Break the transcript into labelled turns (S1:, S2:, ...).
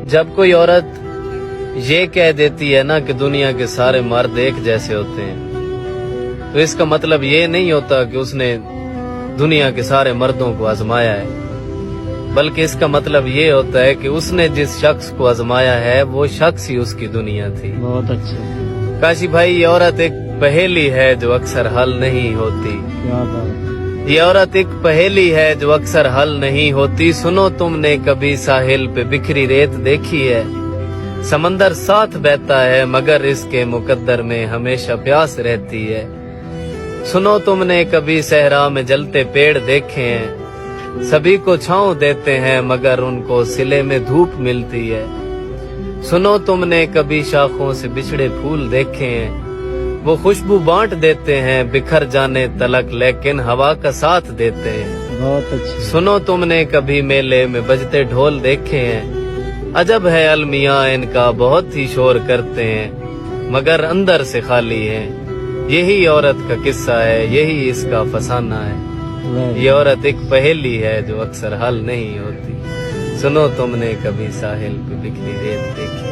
S1: जब कोई औरत ये कह देती है ना कि दुनिया के सारे मर्द एक जैसे होते हैं, तो इसका मतलब ये नहीं होता कि उसने दुनिया के सारे मर्दों को आजमाया है, बल्कि इसका मतलब ये होता है कि उसने जिस शख्स को आजमाया है वो शख्स ही उसकी दुनिया थी।
S2: बहुत अच्छा।
S1: काशी भाई, ये औरत एक पहेली है जो अक्सर हल नहीं होती।
S2: क्या बात।
S1: ये औरत एक पहेली है जो अक्सर हल नहीं होती। सुनो, तुमने कभी साहिल पे बिखरी रेत देखी है? समंदर साथ बहता है मगर इसके मुकद्दर में हमेशा प्यास रहती है। सुनो, तुमने कभी सहरा में जलते पेड़ देखे हैं? सभी को छांव देते हैं मगर उनको सिले में धूप मिलती है। सुनो, तुमने कभी शाखों से बिछड़े फूल देखे हैं? वो खुशबू बांट देते हैं बिखर जाने तलक, लेकिन हवा का साथ देते हैं।
S2: बहुत अच्छी।
S1: सुनो, तुमने कभी मेले में बजते ढोल देखे हैं? अजब है अलमियां इनका, बहुत ही शोर करते हैं मगर अंदर से खाली है। यही औरत का किस्सा है, यही इसका फसाना है। ये औरत एक पहेली है जो अक्सर हल नहीं होती। सुनो, तुमने कभी साहिल पे बिखरी रेत देखी?